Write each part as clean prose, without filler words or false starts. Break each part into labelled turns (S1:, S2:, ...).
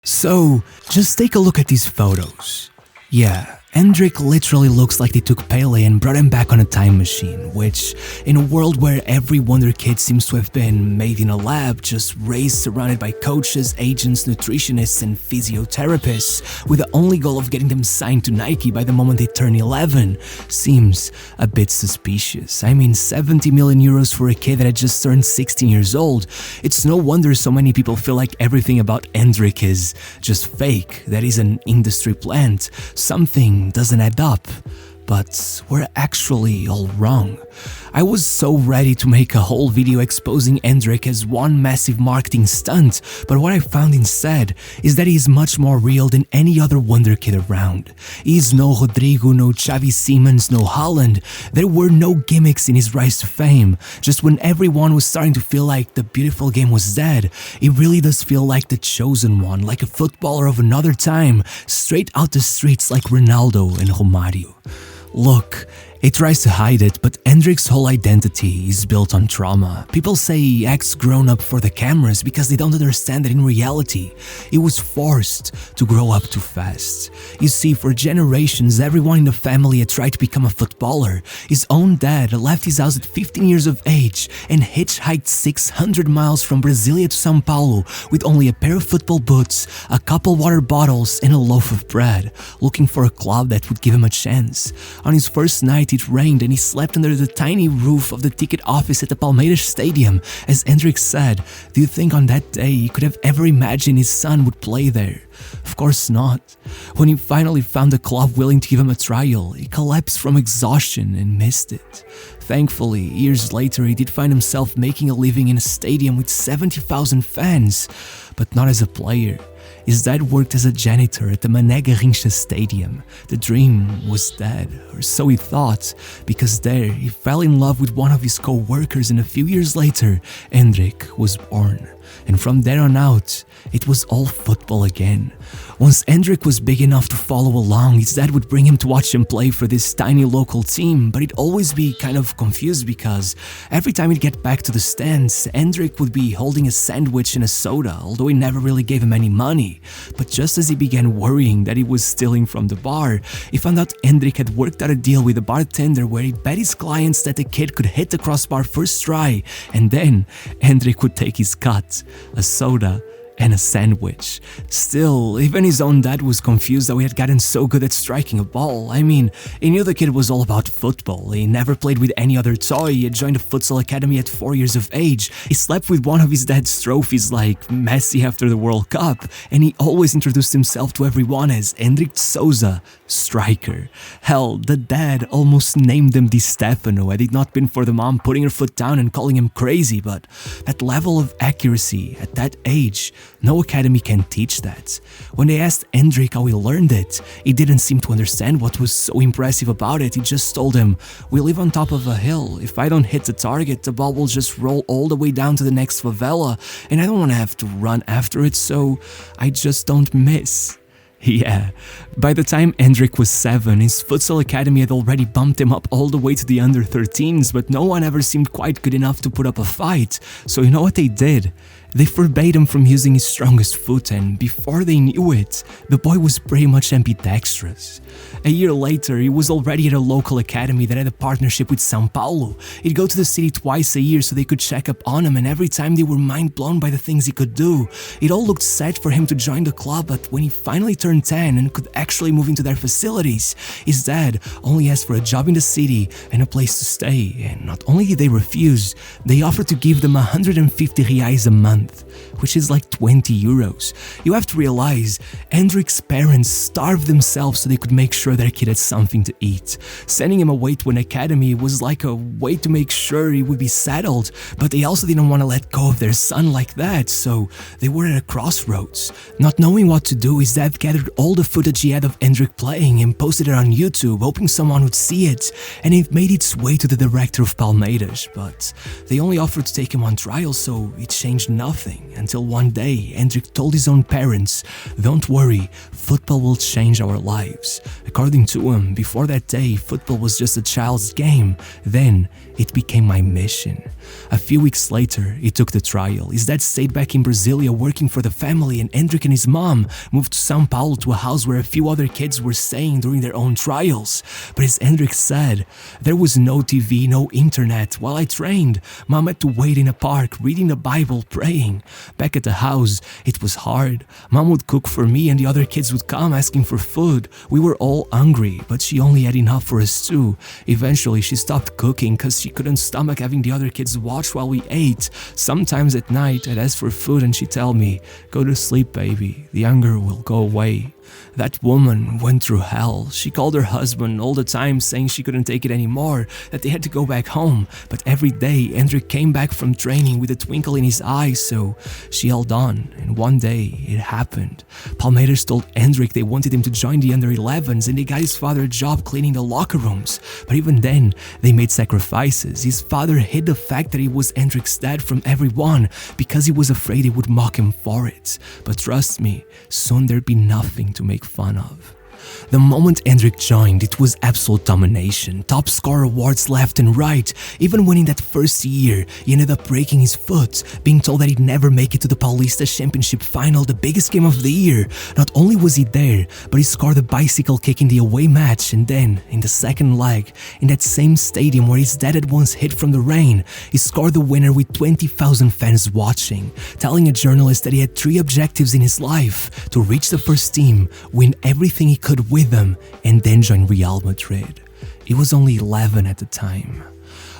S1: So, just take a look at these photos. Yeah, Endrick literally looks like they took Pelé and brought him back on a time machine, which, in a world where every wonder kid seems to have been made in a lab, just raised surrounded by coaches, agents, nutritionists, and physiotherapists, with the only goal of getting them signed to Nike by the moment they turn 11, seems a bit suspicious. I mean, 70 million euros for a kid that had just turned 16 years old. It's no wonder so many people feel like everything about Endrick is just fake, that he's an industry plant. Something doesn't add up, but we're actually all wrong. I was so ready to make a whole video exposing Endrick as one massive marketing stunt, but what I found instead is that he is much more real than any other wonder kid around. He is no Rodrigo, no Xavi Simons, no Haaland. There were no gimmicks in his rise to fame. Just when everyone was starting to feel like the beautiful game was dead, it really does feel like the chosen one, like a footballer of another time, straight out the streets like Ronaldo and Romario. Look, he tries to hide it, but Endrick's whole identity is built on trauma. People say he acts grown up for the cameras because they don't understand that in reality, he was forced to grow up too fast. You see, for generations, everyone in the family had tried to become a footballer. His own dad left his house at 15 years of age and hitchhiked 600 miles from Brasilia to São Paulo with only a pair of football boots, a couple water bottles, and a loaf of bread, looking for a club that would give him a chance. On his first night, it rained and he slept under the tiny roof of the ticket office at the Palmeiras stadium. As Endrick said, do you think on that day he could have ever imagined his son would play there? Of course not. When he finally found a club willing to give him a trial, he collapsed from exhaustion and missed it. Thankfully, years later he did find himself making a living in a stadium with 70,000 fans, but not as a player. His dad worked as a janitor at the Mané Garrincha Stadium. The dream was dead, or so he thought, because there he fell in love with one of his co-workers and a few years later, Endrick was born. And from there on out, it was all football again. Once Endrick was big enough to follow along, his dad would bring him to watch him play for this tiny local team, but he'd always be kind of confused because every time he'd get back to the stands, Endrick would be holding a sandwich and a soda, although he never really gave him any money. But just as he began worrying that he was stealing from the bar, he found out Endrick had worked out a deal with a bartender where he'd bet his clients that the kid could hit the crossbar first try, and then Endrick would take his cut, a soda and a sandwich. Still, even his own dad was confused how he had gotten so good at striking a ball. I mean, he knew the kid was all about football. He never played with any other toy. He had joined a futsal academy at 4 years of age. He slept with one of his dad's trophies like Messi after the World Cup, and he always introduced himself to everyone as Endrick Souza, striker. Hell, the dad almost named him Di Stefano had it not been for the mom putting her foot down and calling him crazy, but that level of accuracy at that age, no academy can teach that. When they asked Endrick how he learned it, he didn't seem to understand what was so impressive about it. He just told him, "We live on top of a hill. If I don't hit the target, the ball will just roll all the way down to the next favela, and I don't want to have to run after it, so I just don't miss." Yeah, by the time Endrick was 7, his futsal academy had already bumped him up all the way to the under-13s, but no one ever seemed quite good enough to put up a fight. So you know what they did? They forbade him from using his strongest foot, and before they knew it, the boy was pretty much ambidextrous. A year later, he was already at a local academy that had a partnership with São Paulo. He'd go to the city twice a year so they could check up on him, and every time they were mind blown by the things he could do. It all looked set for him to join the club, but when he finally turned 10 and could actually move into their facilities, his dad only asked for a job in the city and a place to stay, and not only did they refuse, they offered to give them 150 reais a month, which is like 20 euros. You have to realize, Endrick's parents starved themselves so they could make sure their kid had something to eat. Sending him away to an academy was like a way to make sure he would be settled, but they also didn't want to let go of their son like that, so they were at a crossroads. Not knowing what to do, his dad gathered all the footage he had of Endrick playing and posted it on YouTube, hoping someone would see it, and it made its way to the director of Palmeiras, but they only offered to take him on trial, so it changed nothing until until one day Endrick told his own parents, "Don't worry, football will change our lives." According to him, before that day, football was just a child's game. Then it became my mission. A few weeks later, he took the trial. His dad stayed back in Brasilia working for the family, and Endrick and his mom moved to São Paulo to a house where a few other kids were staying during their own trials. But as Endrick said, there was no TV, no internet. While I trained, Mom had to wait in a park, reading the Bible, praying. Back at the house, it was hard. Mom would cook for me and the other kids would come asking for food. We were all hungry, but she only had enough for us too. Eventually, she stopped cooking because she couldn't stomach having the other kids watch while we ate. Sometimes at night, I'd ask for food and she'd tell me, "Go to sleep, baby. The hunger will go away." That woman went through hell. She called her husband all the time saying she couldn't take it anymore, that they had to go back home. But every day, Endrick came back from training with a twinkle in his eye, so she held on, and one day it happened. Palmeiras told Endrick they wanted him to join the under-11s and they got his father a job cleaning the locker rooms. But even then, they made sacrifices. His father hid the fact that he was Endrick's dad from everyone because he was afraid he would mock him for it. But trust me, soon there'd be nothing to make fun of. The moment Endrick joined, it was absolute domination. Top scorer awards left and right. Even when in that first year, he ended up breaking his foot, being told that he'd never make it to the Paulista Championship final, the biggest game of the year. Not only was he there, but he scored a bicycle kick in the away match, and then, in the second leg, in that same stadium where his dad had once hid from the rain, he scored the winner with 20,000 fans watching, telling a journalist that he had 3 objectives in his life: to reach the first team, win everything he could with them, and then join Real Madrid. He was only 11 at the time.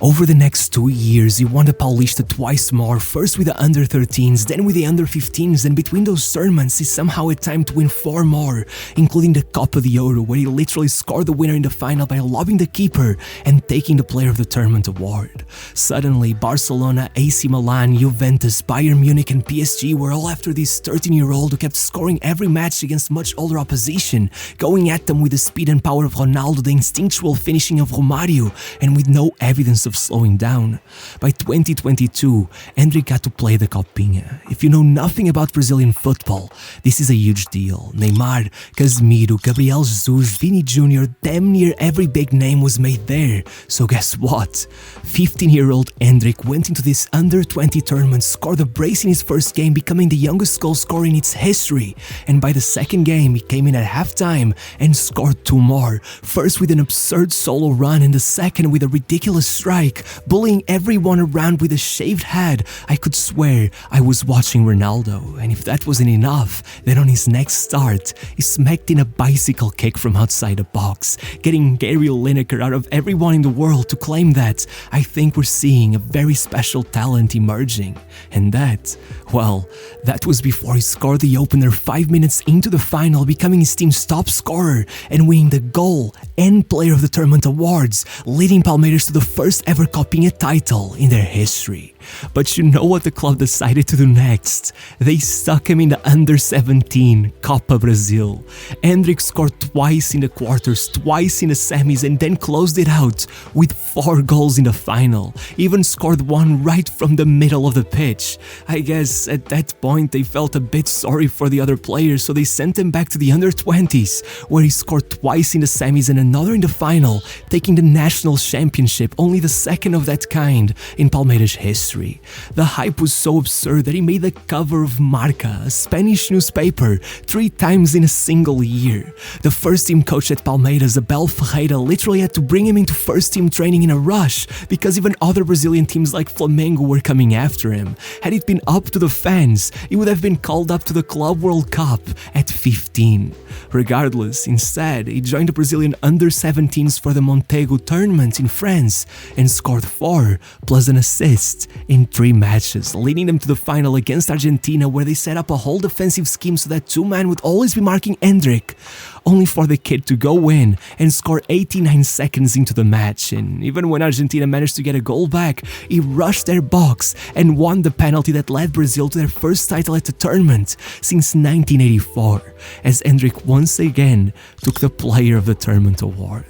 S1: Over the next 2 years, he won the Paulista twice more, first with the under-13s, then with the under-15s, and between those tournaments, he somehow had time to win 4 more, including the Copa de Ouro, where he literally scored the winner in the final by lobbing the keeper and taking the Player of the Tournament award. Suddenly, Barcelona, AC Milan, Juventus, Bayern Munich, and PSG were all after this 13-year-old who kept scoring every match against much older opposition, going at them with the speed and power of Ronaldo, the instinctual finishing of Romario, and with no evidence of slowing down. By 2022, Endrick got to play the Copinha. If you know nothing about Brazilian football, this is a huge deal. Neymar, Casemiro, Gabriel Jesus, Vini Jr., damn near every big name was made there. So guess what? 15-year-old Endrick went into this under-20 tournament, scored a brace in his first game, becoming the youngest goal scorer in its history. And by the second game, he came in at halftime and scored 2 more. First with an absurd solo run, and the second with a ridiculous strike, bullying everyone around with a shaved head. I could swear I was watching Ronaldo, and if that wasn't enough, then on his next start, he smacked in a bicycle kick from outside the box, getting Gary Lineker out of everyone in the world to claim that I think we're seeing a very special talent emerging. And that, well, that was before he scored the opener 5 minutes into the final, becoming his team's top scorer and winning the goal and Player of the Tournament awards, leading Palmeiras to the first ever Copinha title in their history. But you know what the club decided to do next? They stuck him in the under-17 Copa Brazil. Endrick scored twice in the quarters, twice in the semis, and then closed it out with 4 goals in the final. Even scored 1 right from the middle of the pitch. I guess at that point they felt a bit sorry for the other players, so they sent him back to the under-20s, where he scored twice in the semis and another in the final, taking the national championship, only the second of that kind in Palmeiras history. The hype was so absurd that he made the cover of Marca, a Spanish newspaper, 3 times in a single year. The first team coach at Palmeiras, Abel Ferreira, literally had to bring him into first team training in a rush because even other Brazilian teams like Flamengo were coming after him. Had it been up to the fans, he would have been called up to the Club World Cup at 15. Regardless, instead, he joined the Brazilian under-17s for the Montego tournament in France and scored 4 plus an assist in 3 matches, leading them to the final against Argentina, where they set up a whole defensive scheme so that 2 men would always be marking Endrick. only for the kid to go in and score 89 seconds into the match. And even when Argentina managed to get a goal back, he rushed their box and won the penalty that led Brazil to their first title at the tournament since 1984, as Endrick once again took the Player of the Tournament award.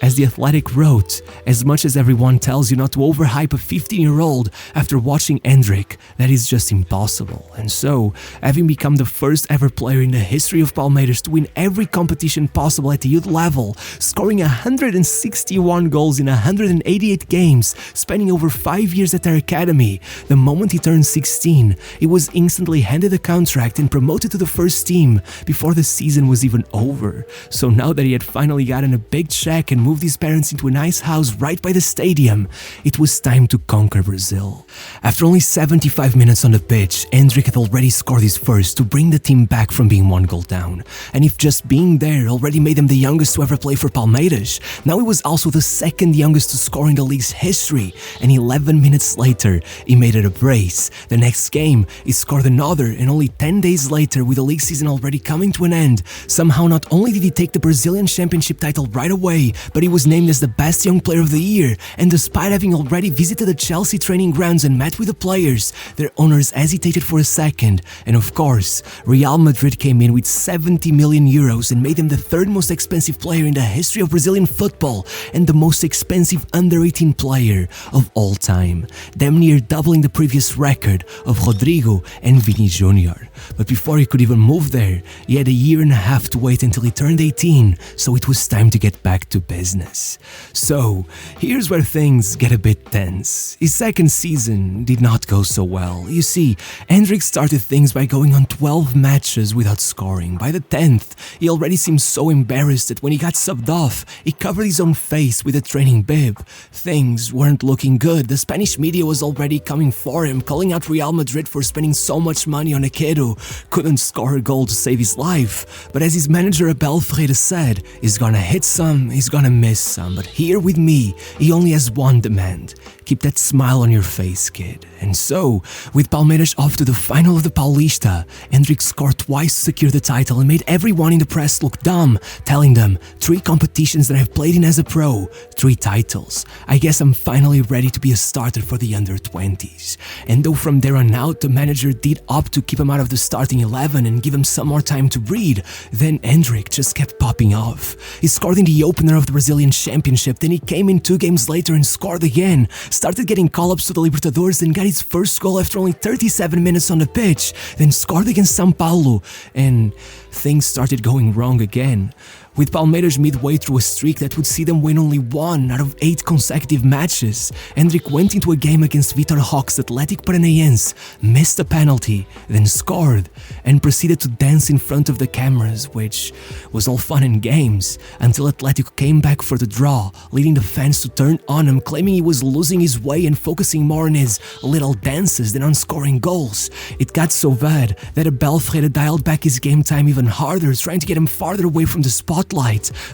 S1: As The Athletic wrote, as much as everyone tells you not to overhype a 15-year-old, after watching Endrick, that is just impossible. And so, having become the first ever player in the history of Palmeiras to win every competition possible at the youth level, scoring 161 goals in 188 games, spending over 5 years at their academy, the moment he turned 16, he was instantly handed a contract and promoted to the first team before the season was even over. So now that he had finally gotten a big check and moved his parents into a nice house right by the stadium, it was time to conquer Brazil. After only 75 minutes on the pitch, Endrick had already scored his first to bring the team back from being 1 goal down. And if just being there already made him the youngest to ever play for Palmeiras, now he was also the second youngest to score in the league's history, and 11 minutes later, he made it a brace. The next game, he scored another, and only 10 days later, with the league season already coming to an end, somehow not only did he take the Brazilian Championship title right away, but he was named as the best young player of the year, and despite having already visited the Chelsea training grounds and met with the players, their owners hesitated for a second, and of course, Real Madrid came in with 70 million euros and made him the third most expensive player in the history of Brazilian football, and the most expensive under-18 player of all time, damn near doubling the previous record of Rodrigo and Vini Jr. But before he could even move there, he had a year and a half to wait until he turned 18, so it was time to get back to business. So, here's where things get a bit tense. His second season did not go so well. You see, Endrick started things by going on 12 matches without scoring. By the 10th, he already seemed so embarrassed that when he got subbed off, he covered his own face with a training bib. Things weren't looking good. The Spanish media was already coming for him, calling out Real Madrid for spending so much money on a kid who couldn't score a goal to save his life. But as his manager Abel Ferreira said, he's gonna hit some, he's gonna miss some, but here with me, he only has one demand. Keep that smile on your face, kid. And so, with Palmeiras off to the final of the Paulista, Endrick scored twice to secure the title and made everyone in the press look dumb, telling them, 3 competitions that I've played in as a pro, 3 titles. I guess I'm finally ready to be a starter for the under-20s. And though from there on out, the manager did opt to keep him out of the starting 11 and give him some more time to breathe, then Endrick just kept popping off. He scored in the opener of the Brazilian Championship, then he came in 2 games later and scored again, started getting call-ups to the Libertadores, then got his first goal after only 37 minutes on the pitch, then scored against São Paulo, and things started going wrong again. With Palmeiras midway through a streak that would see them win only 1 out of 8 consecutive matches, Endrick went into a game against Vitor Roque's Athletic Paranaense, missed a penalty, then scored, and proceeded to dance in front of the cameras, which was all fun and games, until Atletico came back for the draw, leading the fans to turn on him, claiming he was losing his way and focusing more on his little dances than on scoring goals. It got so bad that Abel Ferreira dialed back his game time even harder, trying to get him farther away from the spotlight.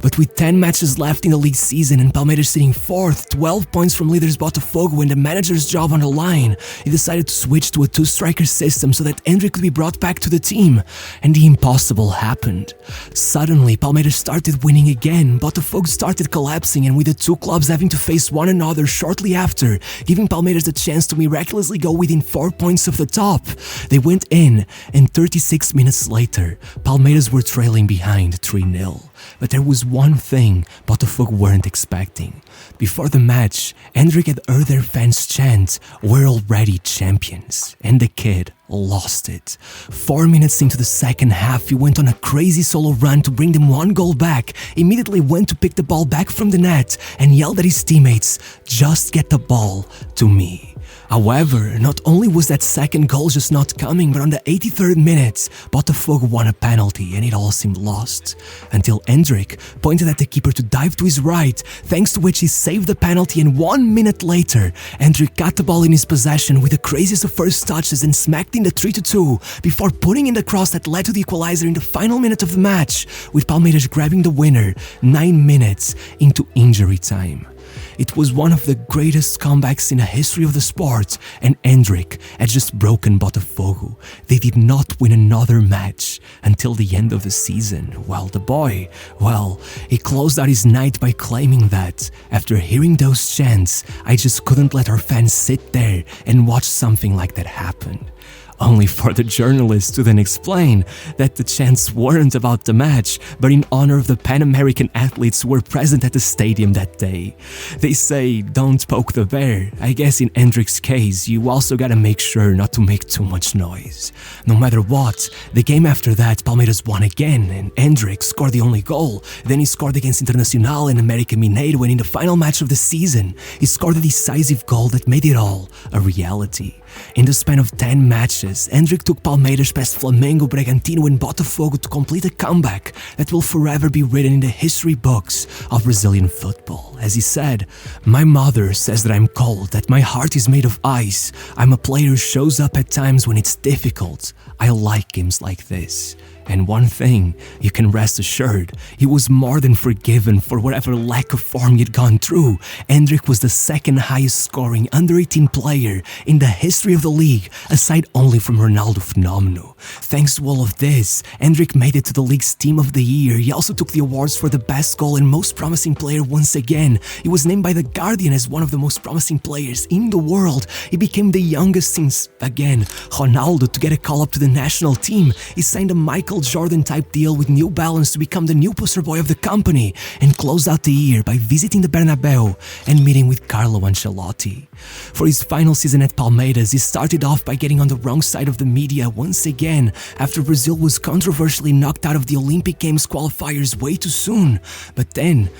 S1: But with 10 matches left in the league season and Palmeiras sitting 4th, 12 points from leaders Botafogo and the manager's job on the line, he decided to switch to a 2-striker system so that Endrick could be brought back to the team. And the impossible happened. Suddenly, Palmeiras started winning again, Botafogo started collapsing, and with the 2 clubs having to face one another shortly after, giving Palmeiras the chance to miraculously go within 4 points of the top, they went in, and 36 minutes later, Palmeiras were trailing behind 3-0. But there was one thing Botafogo weren't expecting. Before the match, Endrick had heard their fans chant, "We're already champions," and the kid lost it. 4 minutes into the second half, he went on a crazy solo run to bring them 1 goal back, immediately went to pick the ball back from the net, and yelled at his teammates, "Just get the ball to me." However, not only was that second goal just not coming, but on the 83rd minute, Botafogo won a penalty and it all seemed lost. Until Endrick pointed at the keeper to dive to his right, thanks to which he saved the penalty, and 1 minute later, Endrick got the ball in his possession with the craziest of first touches and smacked in the 3-2 before putting in the cross that led to the equalizer in the final minute of the match, with Palmeiras grabbing the winner 9 minutes into injury time. It was one of the greatest comebacks in the history of the sport, and Endrick had just broken Botafogo. They did not win another match until the end of the season, while the boy, he closed out his night by claiming that, after hearing those chants, I just couldn't let our fans sit there and watch something like that happen. Only for the journalist to then explain that the chants weren't about the match, but in honor of the Pan-American athletes who were present at the stadium that day. They say, don't poke the bear. I guess in Endrick's case, you also gotta make sure not to make too much noise. No matter what, the game after that, Palmeiras won again, and Endrick scored the only goal. Then he scored against Internacional and América Mineiro, and in the final match of the season, he scored a decisive goal that made it all a reality. In the span of 10 matches, Endrick took Palmeiras past Flamengo, Bragantino and Botafogo to complete a comeback that will forever be written in the history books of Brazilian football. As he said, "My mother says that I'm cold, that my heart is made of ice. I'm a player who shows up at times when it's difficult. I like games like this." And one thing, you can rest assured, he was more than forgiven for whatever lack of form he'd gone through. Endrick was the second highest scoring under-18 player in the history of the league, aside only from Ronaldo Fenomeno. Thanks to all of this, Endrick made it to the league's Team of the Year. He also took the awards for the best goal and most promising player once again. He was named by The Guardian as one of the most promising players in the world. He became the youngest since, again, Ronaldo to get a call-up to the national team. He signed a Michael Jordan-type deal with New Balance to become the new poster boy of the company, and closed out the year by visiting the Bernabeu and meeting with Carlo Ancelotti. For his final season at Palmeiras, he started off by getting on the wrong side of the media once again, after Brazil was controversially knocked out of the Olympic Games qualifiers way too soon. But then,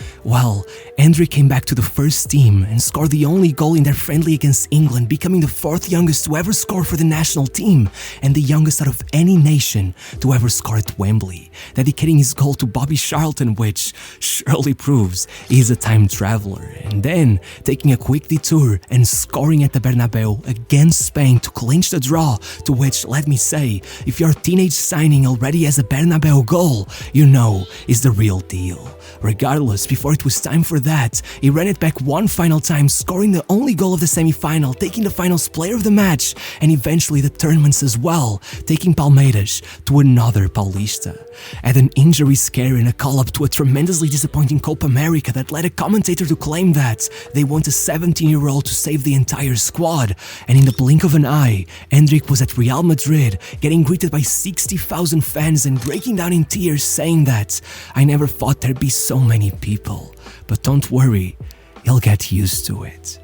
S1: Endrick came back to the first team and scored the only goal in their friendly against England, becoming the 4th youngest to ever score for the national team, and the youngest out of any nation to ever score at Wembley, dedicating his goal to Bobby Charlton, which surely proves he is a time traveler, and then taking a quick detour and scoring at the Bernabeu against Spain to clinch the draw, to which, let me say, if your teenage signing already has a Bernabeu goal, you know is the real deal. Regardless, before it was time for that, he ran it back one final time, scoring the only goal of the semi-final, taking the finals player of the match, and eventually the tournaments as well, taking Palmeiras to another Paulista. At an injury scare and a call-up to a tremendously disappointing Copa America that led a commentator to claim that they want a 17-year-old to save the entire squad, and in the blink of an eye, Endrick was at Real Madrid, getting greeted by 60,000 fans and breaking down in tears, saying that, "I never thought there'd be so many people, but don't worry, you'll get used to it."